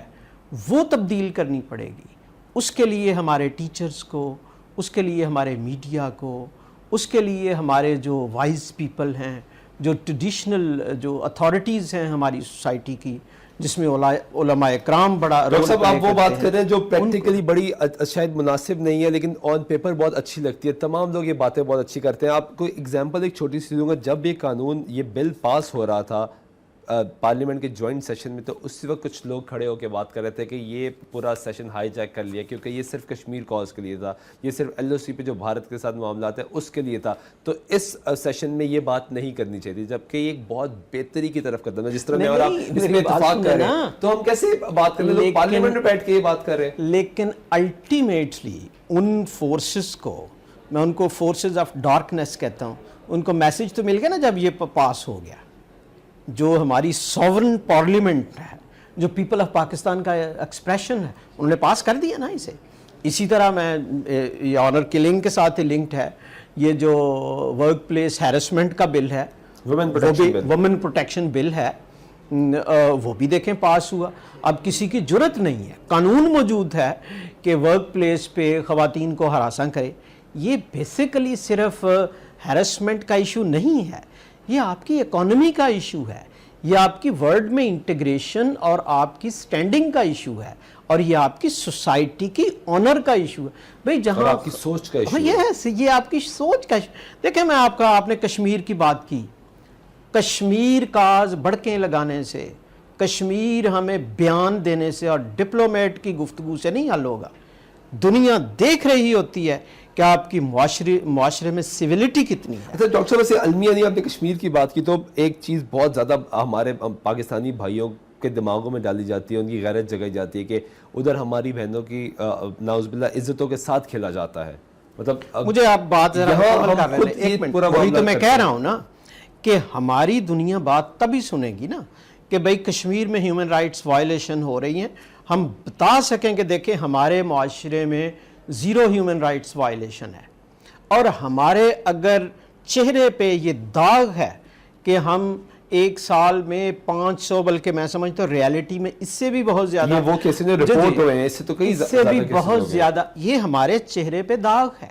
وہ تبدیل کرنی پڑے گی. اس کے لیے ہمارے ٹیچرز کو, اس کے لیے ہمارے میڈیا کو, اس کے لیے ہمارے جو وائز پیپل ہیں, جو ٹریڈیشنل جو اتھارٹیز ہیں ہماری سوسائٹی کی, جس میں علماء اکرام بڑا رول ڈاکٹر صاحب آپ وہ بات کر رہے ہیں جو پریکٹیکلی بڑی شاید مناسب نہیں ہے لیکن آن پیپر بہت اچھی لگتی ہے, تمام لوگ یہ باتیں بہت اچھی کرتے ہیں. آپ کو ایگزامپل ایک چھوٹی سی دوں گا, جب یہ قانون یہ بل پاس ہو رہا تھا پارلیمنٹ کے جوائنٹ سیشن میں, تو اس وقت کچھ لوگ کھڑے ہو کے بات کر رہے تھے کہ یہ پورا سیشن ہائی جیک کر لیا کیونکہ یہ صرف کشمیر کاز کے لیے تھا, یہ صرف ایل او سی پہ جو بھارت کے ساتھ معاملات ہیں اس کے لیے تھا, تو اس سیشن میں یہ بات نہیں کرنی چاہیے تھی, جبکہ یہ ایک بہت بہتری کی طرف قدم ہے. جس طرح میں اور آپ اس میں اتفاق کر رہے ہیں تو ہم کیسے بات کر رہے ہیں, لوگ پارلیمنٹ میں بیٹھ کے یہ بات کر رہے ہیں. لیکن الٹیمیٹلی ان فورسز کو, میں ان کو فورسز آف ڈارکنیس کہتا ہوں, ان کو میسج تو مل گیا نا جب یہ پاس ہو گیا. جو ہماری سوورن پارلیمنٹ ہے, جو پیپل آف پاکستان کا ایکسپریشن ہے, انہوں نے پاس کر دیا نا اسے. اسی طرح میں یہ آنر کلنگ کے ساتھ لنکڈ ہے یہ جو ورک پلیس ہیرسمنٹ کا بل ہے, وومن پروٹیکشن بل ہے, وہ بھی دیکھیں پاس ہوا. اب کسی کی جرت نہیں ہے, قانون موجود ہے کہ ورک پلیس پہ خواتین کو ہراساں کرے. یہ بیسیکلی صرف ہیرسمنٹ کا ایشو نہیں ہے, یہ آپ کی اکانومی کا ایشو ہے, یہ آپ کی ورلڈ میں انٹیگریشن اور آپ کی سٹینڈنگ کا ایشو ہے, اور یہ آپ کی سوسائٹی کی آنر کا ایشو ہے. بھئی جہاں آپ کی سوچ کا ایشو ہے, یہ آپ کی سوچ کا ایشو. دیکھیں میں آپ نے کشمیر کی بات کی, کشمیر کاز بڑکیں لگانے سے, کشمیر ہمیں بیان دینے سے اور ڈپلومیٹ کی گفتگو سے نہیں حل ہوگا. دنیا دیکھ رہی ہوتی ہے کہ آپ کی معاشرے میں سیویلٹی کتنی ہے. اچھا ڈاکٹر صاحب ویسے المیہ نہیں, آپ نے کشمیر کی بات کی تو ایک چیز بہت زیادہ ہمارے پاکستانی بھائیوں کے دماغوں میں ڈالی جاتی ہے, ان کی غیرت جگائی جاتی ہے کہ ادھر ہماری بہنوں کی نعوذ باللہ عزتوں کے ساتھ کھیلا جاتا ہے. مطلب مجھے آپ بات وہی تو میں کہہ رہا ہوں نا کہ ہماری دنیا بات تبھی سنے گی نا کہ بھئی کشمیر میں ہیومن رائٹس وائلیشن ہو رہی ہیں, ہم بتا سکیں کہ دیکھیں ہمارے معاشرے میں زیرو ہیومن رائٹس وائلیشن ہے, اور ہمارے اگر چہرے پہ یہ داغ ہے کہ ہم ایک سال میں 500 بلکہ میں سمجھتا ہوں ریالٹی میں اس سے بھی بہت زیادہ وہ کیسے نے رپورٹ ہوئے ہیں, اس سے تو کئی اس سے بھی بہت زیادہ یہ ہمارے چہرے پہ داغ ہے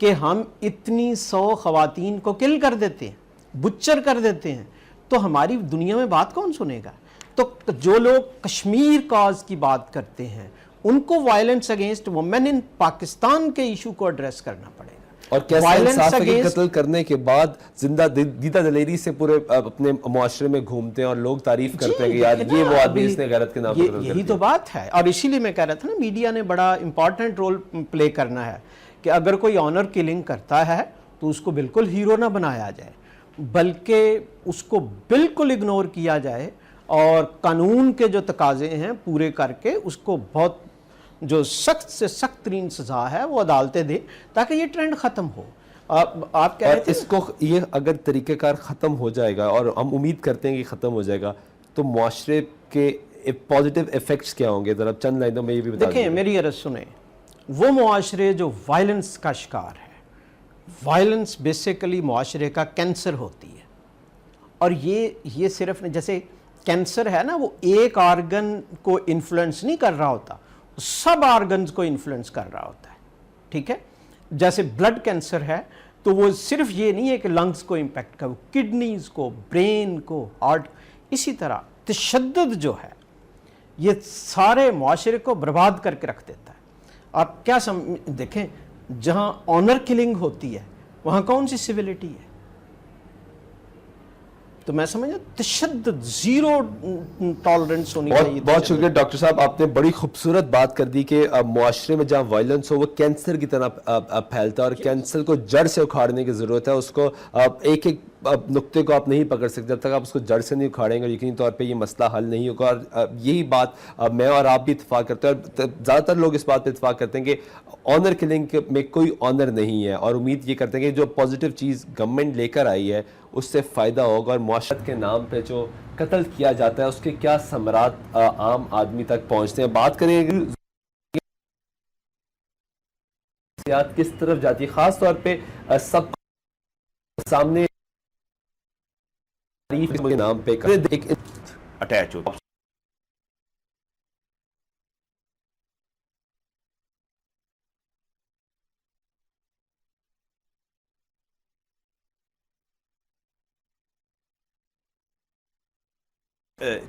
کہ ہم اتنی 100 خواتین کو کل کر دیتے ہیں, بچر کر دیتے ہیں, تو ہماری دنیا میں بات کون سنے گا. تو جو لوگ کشمیر کاز کی بات کرتے ہیں ان کو وائلنس اگینسٹ وومن ان پاکستان کے ایشو کو ایڈریس کرنا پڑے گا. اور کیسا انصاف ہے کہ قتل کرنے کے بعد زندہ دیدہ دلیری سے پورے اپنے معاشرے میں گھومتے ہیں اور لوگ تعریف کرتے ہیں کہ یار یہ وہ آدمی اس نے غیرت کے نام پر قتل کر دیا. یہی تو بات ہے. اور اسی لیے میں کہہ رہا تھا نا میڈیا نے بڑا امپورٹنٹ رول پلے کرنا ہے کہ اگر کوئی آنر کلنگ کرتا ہے تو اس کو بالکل ہیرو نہ بنایا جائے بلکہ اس کو بالکل اگنور کیا جائے اور قانون کے جو تقاضے ہیں پورے کر کے اس کو بہت جو سخت سے سخت ترین سزا ہے وہ عدالتیں دیں تاکہ یہ ٹرینڈ ختم ہو. آپ کہہ رہے تھے اس کو یہ اگر طریقہ کار ختم ہو جائے گا اور ہم امید کرتے ہیں کہ ختم ہو جائے گا تو معاشرے کے پازیٹیو ایفیکٹس کیا ہوں گے؟ ذرا چند لائنوں میں یہ بھی بتا دیں. دیکھیں میری عرض سنیں, وہ معاشرے جو وائلنس کا شکار ہے, وائلنس بیسیکلی معاشرے کا کینسر ہوتی ہے, اور یہ صرف جیسے کینسر ہے نا وہ ایک آرگن کو انفلوئنس نہیں کر رہا ہوتا, سب آرگنز کو انفلوئنس کر رہا ہوتا ہے. ٹھیک ہے, جیسے بلڈ کینسر ہے تو وہ صرف یہ نہیں ہے کہ لنگز کو امپیکٹ کرے, کڈنیز کو, برین کو, ہارٹ. اسی طرح تشدد جو ہے یہ سارے معاشرے کو برباد کر کے رکھ دیتا ہے. آپ کیا دیکھیں جہاں آنر کلنگ ہوتی ہے وہاں کون سی سویلٹی ہے؟ تو میں سمجھا تشدد زیرو ٹالرنس ہونی چاہیے. بہت شکریہ ڈاکٹر صاحب, آپ نے بڑی خوبصورت بات کر دی کہ معاشرے میں جہاں وائلنس ہو وہ کینسر کی طرح پھیلتا ہے اور کینسر کو جڑ سے اکھاڑنے کی ضرورت ہے. اس کو ایک ایک نقطے کو آپ نہیں پکڑ سکتے جب تک آپ اس کو جڑ سے نہیں اکھاڑیں گے, یقینی طور پہ یہ مسئلہ حل نہیں ہوگا. اور یہی بات میں اور آپ بھی اتفاق کرتے ہیں, اور زیادہ تر لوگ اس بات پہ اتفاق کرتے ہیں کہ آنر کلنگ میں کوئی آنر نہیں ہے, اور امید یہ کرتے ہیں کہ جو پازیٹیو چیز گورنمنٹ لے کر آئی ہے اس سے فائدہ ہوگا. اور معاشرت کے نام پہ جو قتل کیا جاتا ہے اس کے کیا ثمرات عام آدمی تک پہنچتے ہیں. بات کریں گے کس طرف جاتی ہے, خاص طور پہ سب سامنے کے نام پہ اٹیچ ہوتا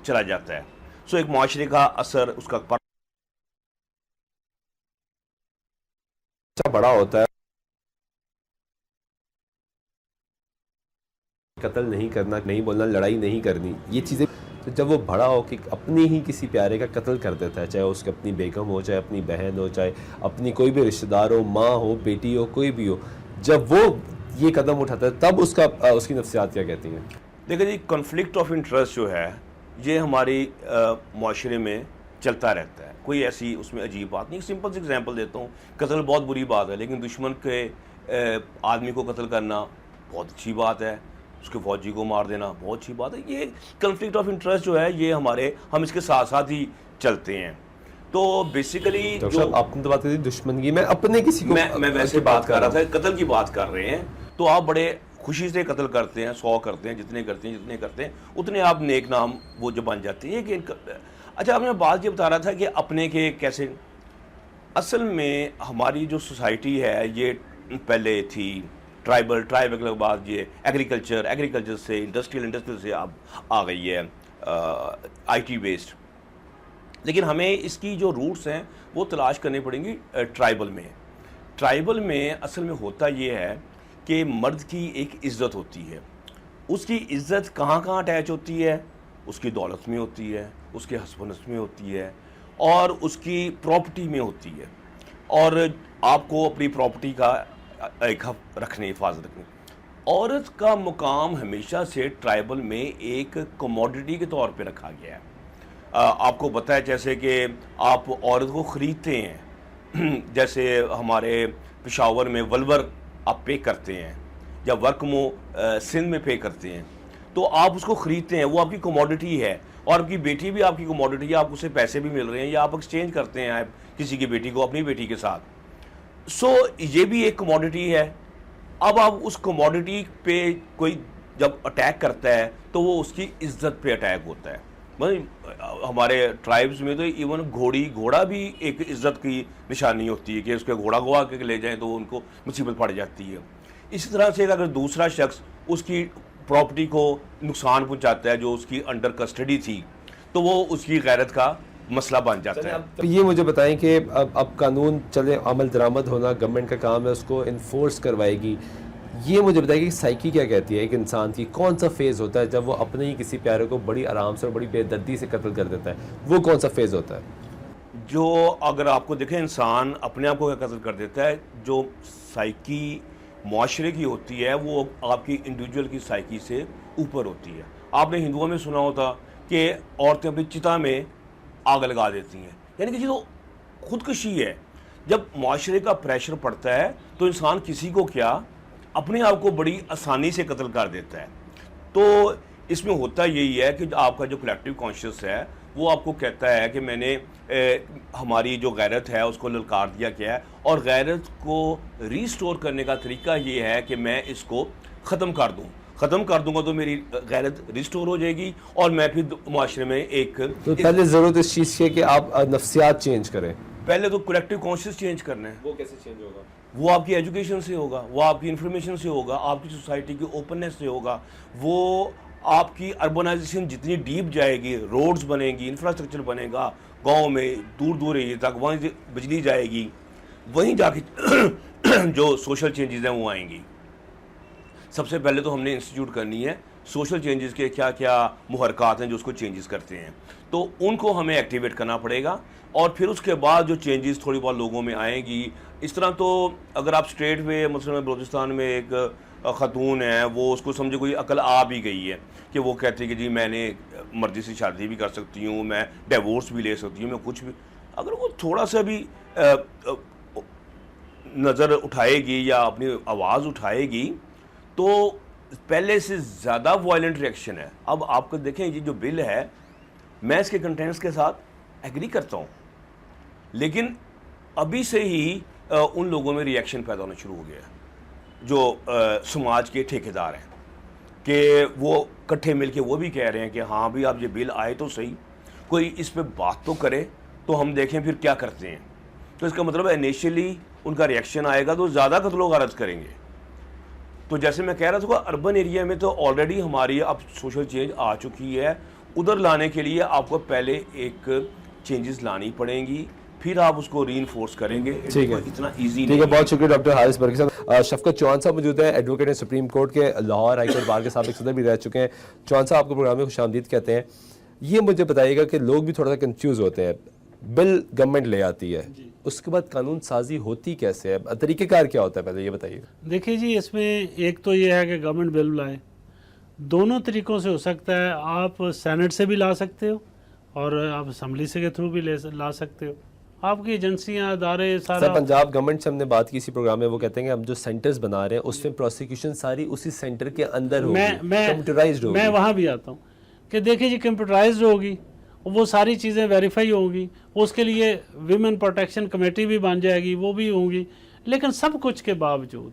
چلا جاتا ہے. سو ایک معاشرے کا اثر اس کا بڑا ہوتا ہے. قتل نہیں کرنا, نہیں بولنا, لڑائی نہیں کرنی, یہ چیزیں تو جب وہ بڑا ہو کہ اپنی ہی کسی پیارے کا قتل کر دیتا ہے, چاہے اس کی اپنی بیگم ہو, چاہے اپنی بہن ہو, چاہے اپنی کوئی بھی رشتہ دار ہو, ماں ہو, بیٹی ہو, کوئی بھی ہو, جب وہ یہ قدم اٹھاتا ہے تب اس کی نفسیات کیا کہتی ہیں؟ دیکھیں جی, کنفلکٹ آف انٹرسٹ جو ہے یہ ہماری معاشرے میں چلتا رہتا ہے. کوئی ایسی اس میں عجیب بات نہیں. سمپل سی ایگزامپل دیتا ہوں, قتل بہت بری بات ہے لیکن دشمن کے آدمی کو قتل کرنا بہت اچھی بات ہے, اس کے فوجی کو مار دینا بہت اچھی بات ہے. یہ کنفلکٹ آف انٹرسٹ جو ہے یہ ہم اس کے ساتھ ساتھ ہی چلتے ہیں. تو بیسیکلی آپ نے تو بات کری دشمنی, میں اپنے کسی کو میں ویسے بات کر رہا تھا, قتل کی بات کر رہے ہیں تو آپ بڑے خوشی سے قتل کرتے ہیں, 100 کرتے ہیں, جتنے کرتے ہیں اتنے آپ نیک نام وہ جو بن جاتے ہیں. اچھا, آپ نے بات یہ بتا رہا تھا کہ اپنے کے کیسے, اصل میں ہماری جو سوسائٹی ہے یہ پہلے تھی ٹرائبل کے بعد یہ ایگریکلچر سے انڈسٹریل سے اب آ گئی ہے آئی ٹی بیسڈ. لیکن ہمیں اس کی جو روٹس ہیں وہ تلاش کرنی پڑیں گی ٹرائبل میں اصل میں ہوتا یہ ہے کہ مرد کی ایک عزت ہوتی ہے. اس کی عزت کہاں اٹیچ ہوتی ہے؟ اس کی دولت میں ہوتی ہے, اس کے ہسبنڈ میں ہوتی ہے, اور اس کی پراپرٹی میں ہوتی ہے. اور آپ کو اپنی پراپرٹی کا ایک حفاظت رکھنی. عورت کا مقام ہمیشہ سے ٹرائبل میں ایک کموڈٹی کے طور پہ رکھا گیا ہے. آپ کو پتہ ہے جیسے کہ آپ عورت کو خریدتے ہیں, جیسے ہمارے پشاور میں ولور آپ پے کرتے ہیں یا ورکمو سندھ میں پے کرتے ہیں, تو آپ اس کو خریدتے ہیں, وہ آپ کی کموڈٹی ہے. اور آپ کی بیٹی بھی آپ کی کموڈٹی ہے, آپ اسے پیسے بھی مل رہے ہیں یا آپ ایکسچینج کرتے ہیں کسی کی بیٹی کو اپنی بیٹی کے ساتھ. سو یہ بھی ایک کموڈٹی ہے. اب آپ اس کموڈٹی پہ کوئی جب اٹیک کرتا ہے تو وہ اس کی عزت پہ اٹیک ہوتا ہے. ہمارے ٹرائبز میں تو ایون گھوڑا بھی ایک عزت کی نشانی ہوتی ہے کہ اس کے گھوڑا گوا کے لے جائیں تو ان کو مصیبت پڑ جاتی ہے. اسی طرح سے اگر دوسرا شخص اس کی پراپرٹی کو نقصان پہنچاتا ہے جو اس کی انڈر کسٹڈی تھی, تو وہ اس کی غیرت کا مسئلہ بن جاتا ہے. تو یہ مجھے بتائیں کہ اب قانون چلے عمل درآمد ہونا گورنمنٹ کا کام ہے, اس کو انفورس کروائے گی. یہ مجھے بتائیے کہ سائیکی کیا کہتی ہے ایک انسان کی, کون سا فیز ہوتا ہے جب وہ اپنے ہی کسی پیارے کو بڑی آرام سے اور بڑی بے دردی سے قتل کر دیتا ہے, وہ کون سا فیز ہوتا ہے؟ جو اگر آپ کو دیکھیں انسان اپنے آپ کو کیا قتل کر دیتا ہے, جو سائیکی معاشرے کی ہوتی ہے وہ آپ کی انڈیویجول کی سائیکی سے اوپر ہوتی ہے. آپ نے ہندوؤں میں سنا ہوتا کہ عورتیں اپنی چتا میں آگ لگا دیتی ہیں, یعنی کہ جو خودکشی ہے. جب معاشرے کا پریشر پڑتا ہے تو انسان کسی کو کیا اپنے آپ کو بڑی آسانی سے قتل کر دیتا ہے. تو اس میں ہوتا یہی ہے کہ آپ کا جو کلیکٹیو کانشیس ہے وہ آپ کو کہتا ہے کہ میں نے ہماری جو غیرت ہے اس کو للکار دیا کیا ہے, اور غیرت کو ریسٹور کرنے کا طریقہ یہ ہے کہ میں اس کو ختم کر دوں. ختم کر دوں گا تو میری غیرت ریسٹور ہو جائے گی اور میں پھر معاشرے میں ایک. تو پہلے ضرورت اس چیز کی ہے کہ آپ نفسیات چینج کریں. پہلے تو کلیکٹیو کانشیس چینج کرنا ہے. وہ کیسے چینج ہوگا؟ وہ آپ کی ایجوکیشن سے ہوگا, وہ آپ کی انفارمیشن سے ہوگا, آپ کی سوسائٹی کی اوپننس سے ہوگا, وہ آپ کی اربنائزیشن جتنی ڈیپ جائے گی, روڈز بنے گی, انفراسٹرکچر بنے گا گاؤں میں دور دور ایریا تک, وہیں بجلی جائے گی, وہیں جا کے جو سوشل چینجز ہیں وہ آئیں گی. سب سے پہلے تو ہم نے انسٹیٹیوٹ کرنی ہے سوشل چینجز کے کیا کیا محرکات ہیں جو اس کو چینجز کرتے ہیں, تو ان کو ہمیں ایکٹیویٹ کرنا پڑے گا. اور پھر اس کے بعد جو چینجز تھوڑی بہت لوگوں میں آئیں گی. اس طرح تو اگر آپ اسٹیٹ میں مثلا بلوچستان میں ایک خاتون ہے, وہ اس کو سمجھے کوئی عقل آ بھی گئی ہے کہ وہ کہتی ہے کہ جی میں نے مرضی سے شادی بھی کر سکتی ہوں, میں ڈیورس بھی لے سکتی ہوں, میں کچھ بھی, اگر وہ تھوڑا سا بھی نظر اٹھائے گی یا اپنی آواز اٹھائے گی تو پہلے سے زیادہ وائلنٹ ریئیکشن ہے. اب آپ کو دیکھیں یہ جو بل ہے میں اس کے کنٹینٹس کے ساتھ ایگری کرتا ہوں, لیکن ابھی سے ہی ان لوگوں میں ریئیکشن پیدا ہونا شروع ہو گیا ہے جو سماج کے ٹھیکیدار ہیں, کہ وہ کٹھے مل کے وہ بھی کہہ رہے ہیں کہ ہاں بھی اب یہ بل آئے تو صحیح, کوئی اس پہ بات تو کرے تو ہم دیکھیں پھر کیا کرتے ہیں. تو اس کا مطلب انیشیلی ان کا ریئیکشن آئے گا تو زیادہ قتل و غارت کریں گے. تو جیسے میں کہہ رہا تھا اربن ایریا میں تو آلریڈی ہماری اب سوشل چینج آ چکی ہے. ادھر لانے کے لیے آپ کو پہلے ایک چینجز لانی پڑیں گی, پھر آپ اس کو ری انفورس کریں گے. ٹھیک ہے, اتنا ایزی ٹھیک ہے, بہت شکریہ ڈاکٹر حارث برکی صاحب. شفقت چوہان صاحب موجود ہیں, ایڈوکیٹ ہیں, سپریم کورٹ کے لاہور ہائی کورٹ بار کے سابق صدر بھی رہ چکے ہیں. چوہان صاحب آپ کو پروگرام میں خوش آمدید کہتے ہیں. یہ مجھے بتائیے گا کہ لوگ بھی تھوڑا سا کنفیوز ہوتے ہیں, بل گورنمنٹ لے آتی ہے, اس کے بعد قانون سازی ہوتی کیسے ہے, طریقہ کار کیا ہوتا ہے, پہلے یہ بتائیے. دیکھیے جی, اس میں ایک تو یہ ہے کہ گورنمنٹ بل لائے, دونوں طریقوں سے ہو سکتا ہے. آپ سینٹ سے بھی لا سکتے ہو اور آپ اسمبلی سے کے تھرو بھی لا سکتے ہو. آپ کی ایجنسیاں, ادارے, سارا. پنجاب گورنمنٹ سے ہم نے بات کی اسی پروگرام میں, وہ کہتے ہیں کہ ہم جو سینٹرز بنا رہے ہیں اس میں پروسیکیوشن ساری اسی سینٹر کے اندر ہوگی, کمپیوٹرائزڈ ہوگی. میں وہاں بھی آتا ہوں کہ دیکھیں جی کمپیوٹرائزڈ ہوگی, وہ ساری چیزیں ویریفائی ہوں گی, اس کے لیے ویمن پروٹیکشن کمیٹی بھی بن جائے گی, وہ بھی ہوں گی. لیکن سب کچھ کے باوجود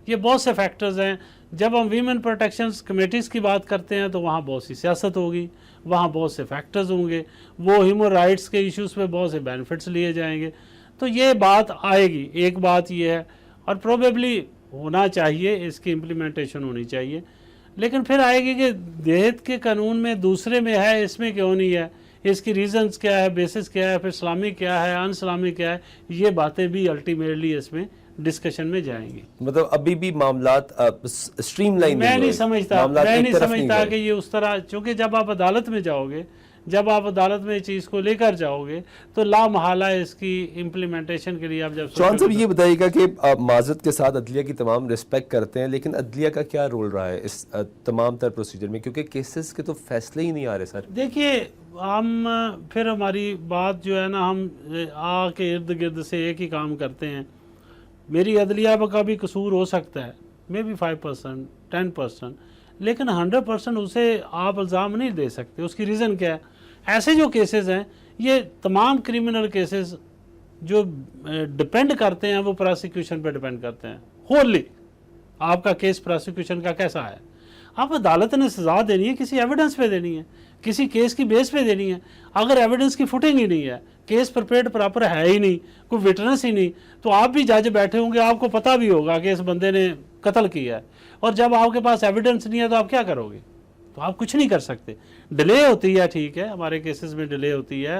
یہ بہت سے فیکٹرز ہیں. جب ہم ویمن پروٹیکشن کمیٹیز کی بات کرتے ہیں تو وہاں بہت سی سیاست ہوگی, وہاں بہت سے فیکٹرز ہوں گے, وہ ہیومن رائٹس کے ایشوز پہ بہت سے بینیفٹس لیے جائیں گے. تو یہ بات آئے گی. ایک بات یہ ہے, اور پروبیبلی ہونا چاہیے, اس کی امپلیمنٹیشن ہونی چاہیے. لیکن پھر آئے گی کہ دیہت کے قانون میں دوسرے میں ہے, اس میں کیوں نہیں ہے, اس کی ریزنز کیا ہے, بیسس کیا ہے, پھر اسلامی کیا ہے, ان اسلامی کیا ہے, یہ باتیں بھی الٹیمیٹلی اس میں ڈسکشن میں جائیں گی. مطلب ابھی بھی معاملات سٹریم لائن میں نہیں سمجھتا کہ یہ اس طرح, چونکہ جب آپ عدالت میں جاؤ گے, جب آپ عدالت میں چیز کو لے کر جاؤ گے تو لا محالہ اس کی امپلیمنٹیشن کے لیے آپ جب. چوہان صاحب یہ بتائیے گا کہ معذرت کے ساتھ عدلیہ کی تمام رسپیکٹ کرتے ہیں, لیکن عدلیہ کا کیا رول رہا ہے اس تمام تر پروسیجر میں, کیونکہ کیسز کے تو فیصلے ہی نہیں آ رہے سر. دیکھیے ہم پھر ہماری بات جو ہے نا, ہم آ کے ارد گرد سے ایک ہی کام کرتے ہیں. میری عدلیہ کا بھی قصور ہو سکتا ہے, مے بی 5%, 10%, لیکن 100% اسے آپ الزام نہیں دے سکتے. اس کی ریزن کیا ہے؟ ایسے جو کیسز ہیں, یہ تمام کرمنل کیسز جو ڈپینڈ کرتے ہیں وہ پراسیکیوشن پہ ڈپینڈ کرتے ہیں. ہوللی آپ کا کیس پراسیکیوشن کا کیسا ہے, آپ عدالت نے سزا دینی ہے, کسی ایویڈنس پہ دینی ہے, کسی کیس کی بیس پہ دینی ہے. اگر ایویڈنس کی فوٹنگ ہی نہیں ہے, کیس پرپیئرڈ پراپر ہے ہی نہیں, کوئی وٹنس ہی نہیں, تو آپ بھی جج بیٹھے ہوں گے, آپ کو پتہ بھی ہوگا کہ اس بندے نے قتل کیا ہے, اور جب آپ کے پاس ایویڈنس نہیں ہے تو آپ کیا کرو گے؟ تو آپ کچھ نہیں کر سکتے. ڈیلے ہوتی ہے, ٹھیک ہے, ہمارے کیسز میں ڈیلے ہوتی ہے,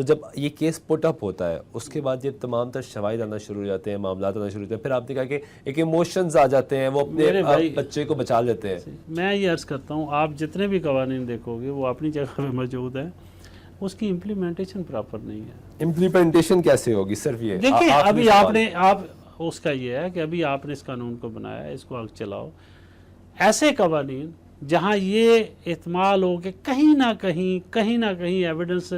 تو جب یہ کیس پٹ اپ ہوتا ہے اس کے بعد جب تمام تر شواہد آنا شروع ہو جاتے ہیں، معاملات آنا شروع ہوتے ہیں، پھر آپ نے کہا کہ ایک ایموشنز آ جاتے ہیں، وہ اپنے بچے کو بچا لیتے ہیں. میں یہ عرض کرتا ہوں، آپ جتنے بھی قوانین دیکھو گے وہ اپنی جگہ پہ موجود ہیں، اس کی امپلیمنٹیشن پراپر نہیں ہے. امپلیمنٹیشن کیسے ہوگی؟ صرف یہ دیکھیں ابھی آپ اس کا یہ ہے کہ ابھی آپ نے اس قانون کو بنایا ہے، اس کو آگے چلاؤ. ایسے قوانین جہاں یہ احتمال ہو کہ کہیں نہ کہیں ایویڈنس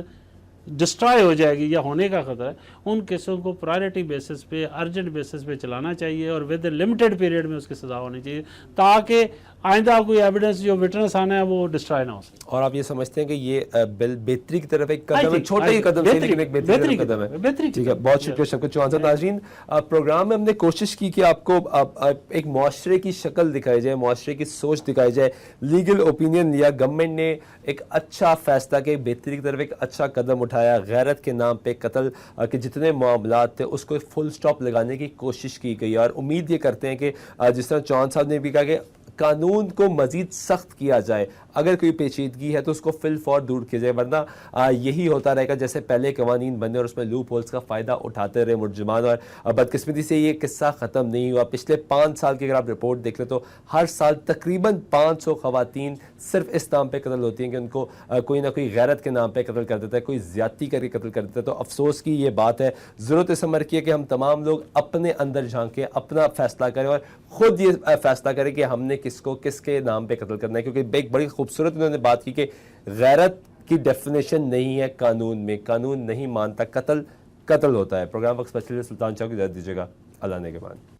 ڈسٹرائے ہو جائے گی یا ہونے کا خطرہ ہے، ان کیسوں کو پرائرٹی بیسس پہ، ارجنٹ بیسس پہ چلانا چاہیے اور ود لمیٹڈ پیریڈ میں اس کی سزا ہونی چاہیے، تاکہ آئندہ کوئی ایویڈنس جو وٹنس آنا ہے وہ ڈسٹرائے نہ ہو سکے. اور آپ یہ سمجھتے ہیں کہ یہ بل بہتری کی طرف ایک قدم ہے، چھوٹا ہی قدم ہے لیکن ایک بہتری کا قدم ہے. ٹھیک ہے، بہت شکریہ شوکت چوہان صاحب. ناظرین، پروگرام میں ہم نے کوشش کی کہ آپ کو ایک معاشرے کی شکل دکھائی جائے، معاشرے کی سوچ دکھائی جائے. لیگل اوپینین لیا، گورنمنٹ نے ایک اچھا فیصلہ کہ بہتری کی طرف ایک اچھا قدم اٹھایا. غیرت کے نام پہ قتل کے جتنے معاملات تھے اس کو ایک فل سٹاپ لگانے کی کوشش کی گئی، اور امید یہ کرتے ہیں کہ جس طرح چوہان صاحب نے بھی کہا کہ قانون کو مزید سخت کیا جائے، اگر کوئی پیچیدگی ہے تو اس کو فی الفور دور کیا جائے، ورنہ یہی ہوتا رہے گا جیسے پہلے قوانین بنے اور اس میں لوپ ہولز کا فائدہ اٹھاتے رہے ملزمان. اور بدقسمتی سے یہ قصہ ختم نہیں ہوا. پچھلے 5 سال کی اگر آپ رپورٹ دیکھ لیں تو ہر سال تقریباً 500 خواتین صرف اس نام پہ قتل ہوتی ہیں کہ ان کو کوئی نہ کوئی غیرت کے نام پہ قتل کر دیتا ہے، کوئی زیادتی کر کے قتل کر دیتا ہے. تو افسوس کی یہ بات ہے. ضرورت اس عمر کی ہے کہ ہم تمام لوگ اپنے اندر جھانکیں، اپنا فیصلہ کریں اور خود یہ فیصلہ کریں کہ ہم نے کس کو کس کے نام پہ قتل کرنا ہے. کیونکہ ایک بڑی خوبصورت انہوں نے بات کی کہ غیرت کی ڈیفینیشن نہیں ہے قانون میں، قانون نہیں مانتا، قتل ہوتا ہے. پروگرام وقت اسپیشل سلطان چاہو کی اجازت دیجیے گا. اللہ نے کے بعد.